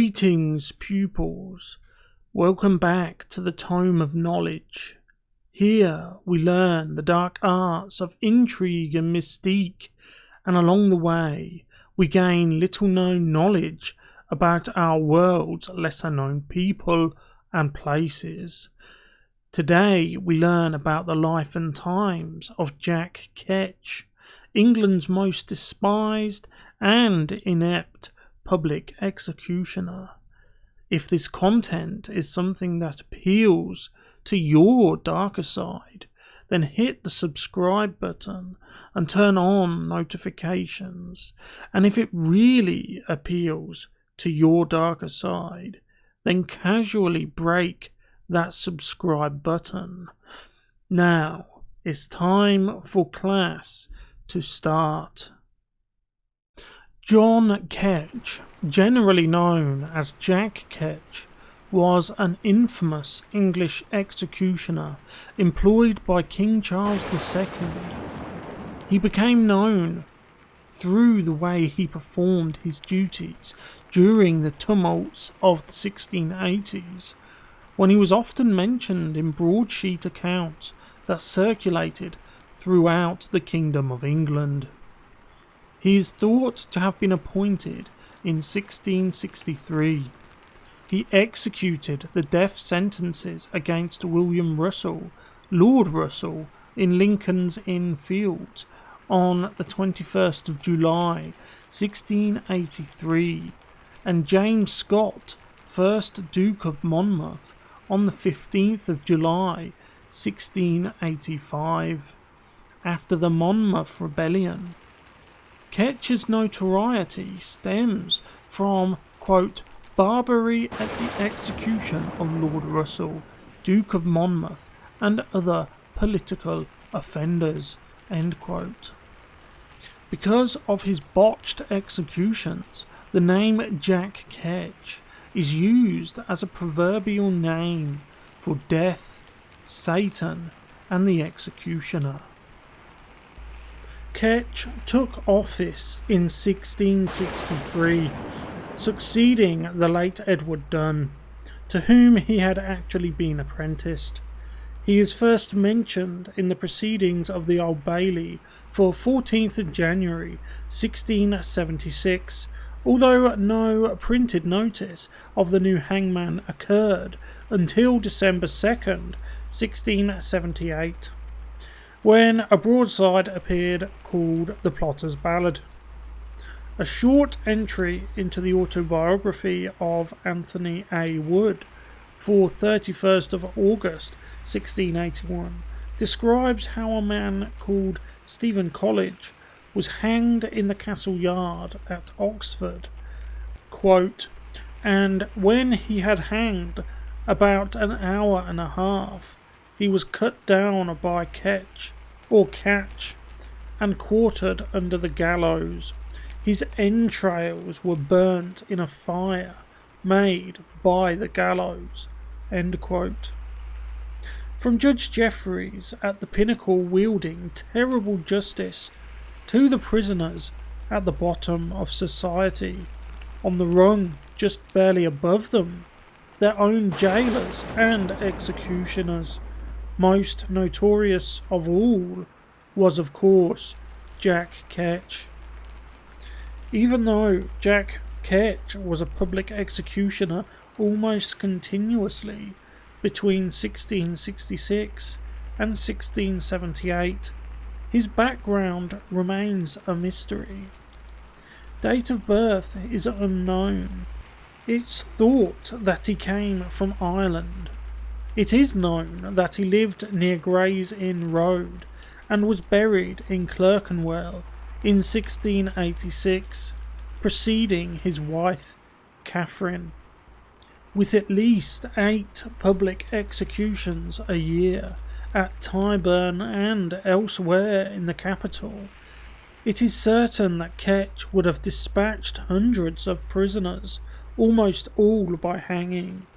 Greetings, pupils. Welcome back to the Tome of Knowledge. Here we learn the dark arts of intrigue and mystique, and along the way we gain little known knowledge about our world's lesser known people and places. Today we learn about the life and times of Jack Ketch, England's most despised and inept public executioner. If this content is something that appeals to your darker side, then hit the subscribe button and turn on notifications. And if it really appeals to your darker side, then casually break that subscribe button. Now it's time for class to start. John Ketch, generally known as Jack Ketch, was an infamous English executioner employed by King Charles II. He became known through the way he performed his duties during the tumults of the 1680s, when he was often mentioned in broadsheet accounts that circulated throughout the Kingdom of England. He is thought to have been appointed in 1663. He executed the death sentences against William Russell, Lord Russell, in Lincoln's Inn Fields on the 21st of July 1683, and James Scott, 1st Duke of Monmouth, on the 15th of July 1685, after the Monmouth Rebellion. Ketch's notoriety stems from, quote, "barbary at the execution of Lord Russell, Duke of Monmouth, and other political offenders," end quote. Because of his botched executions, the name Jack Ketch is used as a proverbial name for death, Satan, and the executioner. Ketch took office in 1663, succeeding the late Edward Dunn, to whom he had actually been apprenticed. He is first mentioned in the proceedings of the Old Bailey for 14th of January 1676, although no printed notice of the new hangman occurred until December 2nd, 1678. When a broadside appeared called The Plotter's Ballad, a short entry into the autobiography of Anthony A. Wood for 31st of August 1681 describes how a man called Stephen College was hanged in the castle yard at Oxford, quote, "and when he had hanged about an hour and a half, he was cut down by Ketch, or Catch, and quartered under the gallows. His entrails were burnt in a fire made by the gallows," end quote. From Judge Jeffreys at the pinnacle wielding terrible justice to the prisoners at the bottom of society, on the rung just barely above them, their own jailers and executioners, most notorious of all was, of course, Jack Ketch. Even though Jack Ketch was a public executioner almost continuously between 1666 and 1678, his background remains a mystery. Date of birth is unknown. It's thought that he came from Ireland. It is known that he lived near Gray's Inn Road and was buried in Clerkenwell in 1686, preceding his wife, Catherine. With at least 8 public executions a year at Tyburn and elsewhere in the capital, it is certain that Ketch would have dispatched hundreds of prisoners, almost all by hanging.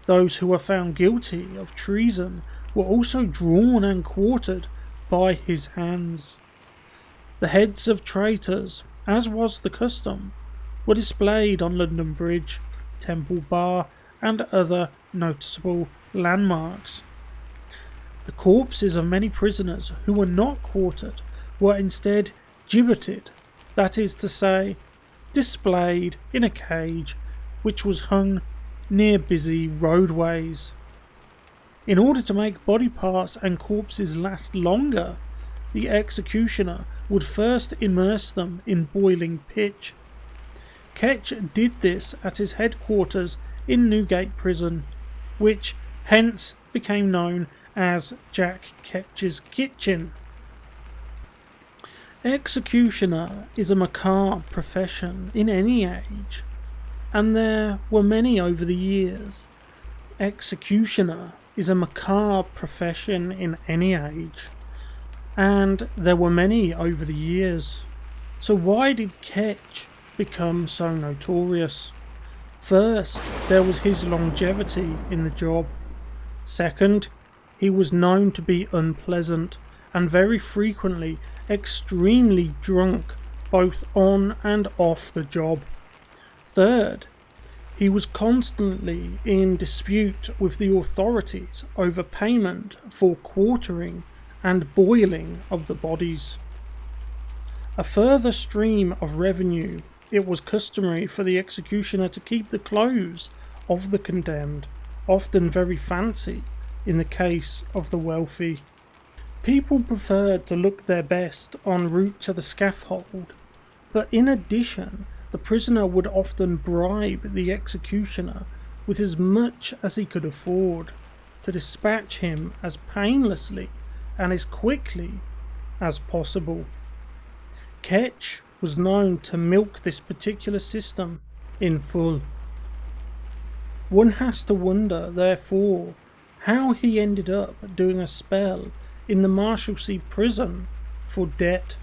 Those who were found guilty of treason were also drawn and quartered by his hands. The heads of traitors, as was the custom, were displayed on London Bridge Temple Bar and other noticeable landmarks. The corpses of many prisoners who were not quartered were instead gibbeted, that is to say, displayed in a cage which was hung near busy roadways. In order to make body parts and corpses last longer, the executioner would first immerse them in boiling pitch. Ketch did this at his headquarters in Newgate Prison, which hence became known as Jack Ketch's Kitchen. Executioner is a macabre profession in any age, and there were many over the years. Executioner is a macabre profession in any age, and there were many over the years. So why did Ketch become so notorious? First, there was his longevity in the job. Second, he was known to be unpleasant and very frequently extremely drunk, both on and off the job. Third, he was constantly in dispute with the authorities over payment for quartering and boiling of the bodies. A further stream of revenue, it was customary for the executioner to keep the clothes of the condemned, often very fancy in the case of the wealthy. People preferred to look their best en route to the scaffold, but in addition, the prisoner would often bribe the executioner with as much as he could afford to dispatch him as painlessly and as quickly as possible. Ketch was known to milk this particular system in full. One has to wonder, therefore, how he ended up doing a spell in the Marshalsea prison for debt.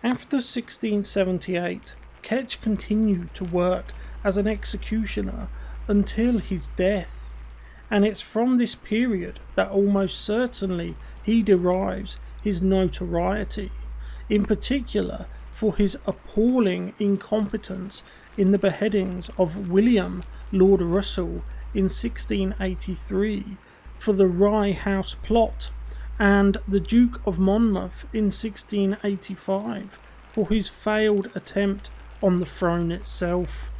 After 1678, Ketch continued to work as an executioner until his death, and it's from this period that almost certainly he derives his notoriety, in particular for his appalling incompetence in the beheadings of William Lord Russell in 1683 for the Rye House plot, and the Duke of Monmouth in 1685 for his failed attempt on the throne itself.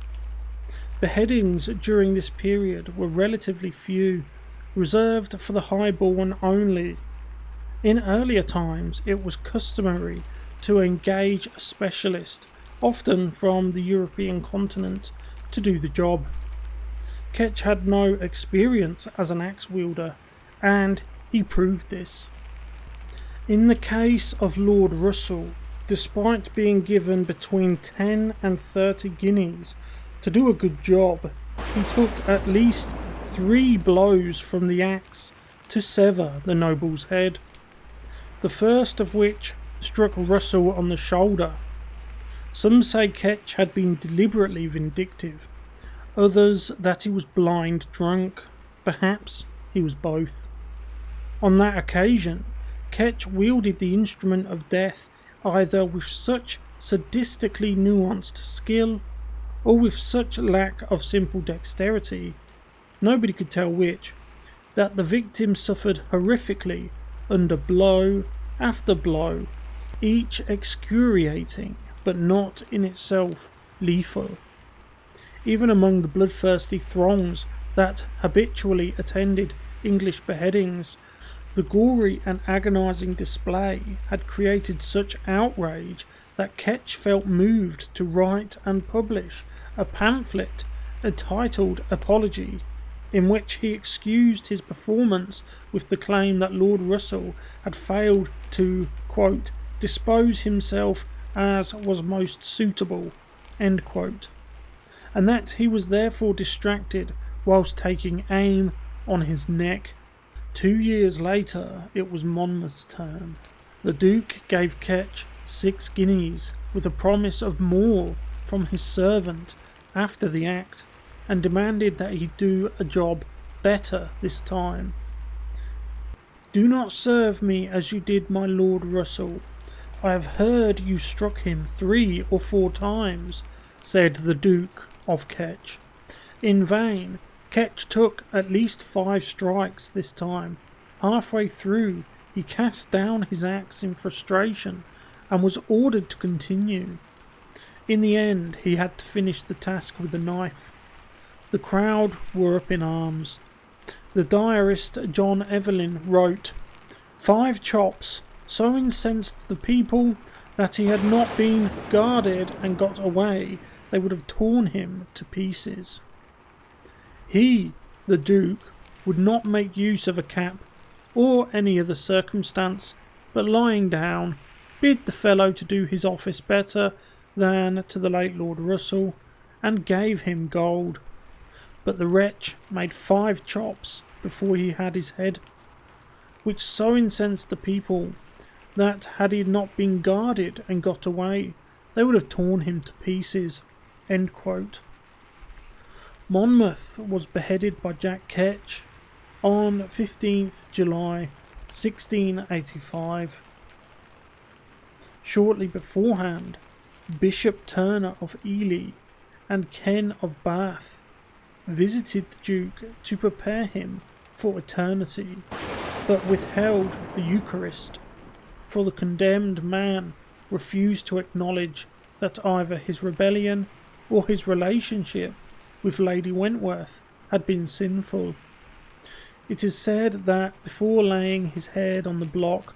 Beheadings during this period were relatively few, reserved for the highborn only. In earlier times, it was customary to engage a specialist, often from the European continent, to do the job. Ketch had no experience as an axe wielder, and he proved this. In the case of Lord Russell, despite being given between 10 and 30 guineas to do a good job, he took at least 3 blows from the axe to sever the noble's head, the first of which struck Russell on the shoulder. Some say Ketch had been deliberately vindictive, others that he was blind drunk, perhaps he was both. On that occasion, Ketch wielded the instrument of death either with such sadistically nuanced skill or with such lack of simple dexterity, nobody could tell which, that the victim suffered horrifically under blow after blow, each excruciating but not in itself lethal. Even among the bloodthirsty throngs that habitually attended English beheadings, the gory and agonizing display had created such outrage that Ketch felt moved to write and publish a pamphlet entitled Apology, in which he excused his performance with the claim that Lord Russell had failed to, quote, dispose himself as was most suitable, end quote, and that he was therefore distracted whilst taking aim on his neck. 2 years later, it was Monmouth's turn. The Duke gave Ketch 6 guineas with a promise of more from his servant after the act, and demanded that he do a job better this time. "Do not serve me as you did my Lord Russell. I have heard you struck him 3 or 4 times, said the Duke of Ketch. In vain, Ketch took at least 5 strikes this time. Halfway through, he cast down his axe in frustration and was ordered to continue. In the end, he had to finish the task with a knife. The crowd were up in arms. The diarist John Evelyn wrote, "5 chops so incensed the people that he had not been guarded and got away, they would have torn him to pieces." He, the Duke, would not make use of a cap or any other circumstance, but lying down, bid the fellow to do his office better than to the late Lord Russell, and gave him gold. But the wretch made 5 chops before he had his head, which so incensed the people that had he not been guarded and got away, they would have torn him to pieces. End quote. Monmouth was beheaded by Jack Ketch on 15th July 1685. Shortly beforehand, Bishop Turner of Ely and Ken of Bath visited the Duke to prepare him for eternity, but withheld the Eucharist, for the condemned man refused to acknowledge that either his rebellion or his relationship with Lady Wentworth had been sinful. It is said that before laying his head on the block,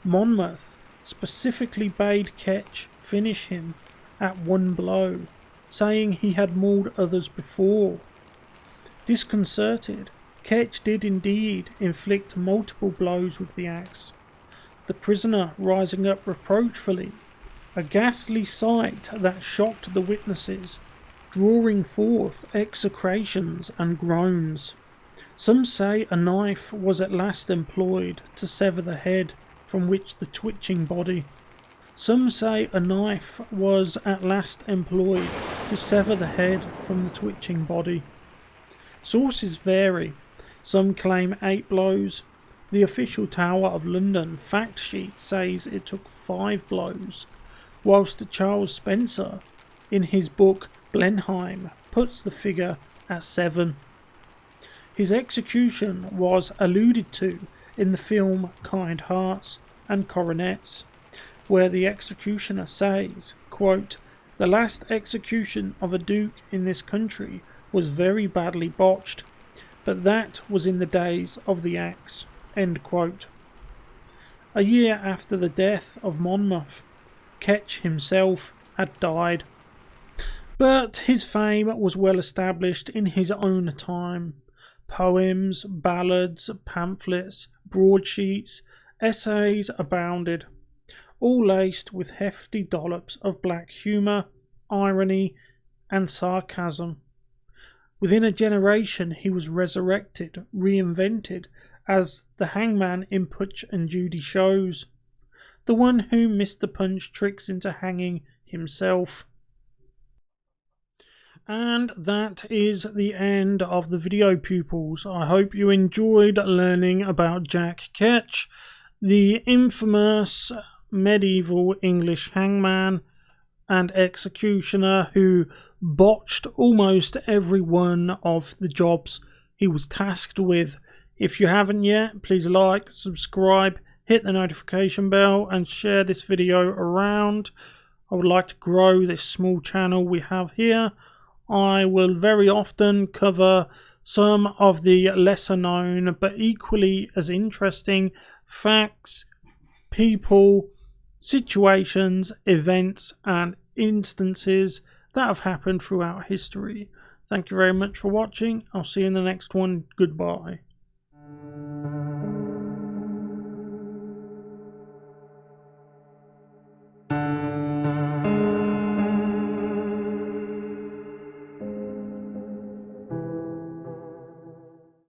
Monmouth specifically bade Ketch finish him at 1 blow, saying he had mauled others before. Disconcerted, Ketch did indeed inflict multiple blows with the axe, the prisoner rising up reproachfully, a ghastly sight that shocked the witnesses, drawing forth execrations and groans. Some say a knife was at last employed to sever the head from which the twitching body. Some say a knife was at last employed to sever the head from the twitching body. Sources vary. Some claim 8 blows. The official Tower of London fact sheet says it took 5 blows, whilst Charles Spencer, in his book Blenheim, puts the figure at 7. His execution was alluded to in the film Kind Hearts and Coronets, where the executioner says, quote, "The last execution of a duke in this country was very badly botched, but that was in the days of the axe." End quote. A year after the death of Monmouth, Ketch himself had died, but his fame was well established in his own time. Poems, ballads, pamphlets, broadsheets, essays abounded, all laced with hefty dollops of black humour, irony, and sarcasm. Within a generation he was resurrected, reinvented, as the hangman in Punch and Judy shows, the one whom Mr. Punch tricks into hanging himself. And that is the end of the video, pupils. I hope you enjoyed learning about Jack Ketch, the infamous medieval English hangman and executioner who botched almost every one of the jobs he was tasked with. If you haven't yet, please like, subscribe, hit the notification bell and share this video around. I would like to grow this small channel we have here. I will very often cover some of the lesser known but equally as interesting facts, people, situations, events and instances that have happened throughout history. Thank you very much for watching. I'll see you in the next one. Goodbye.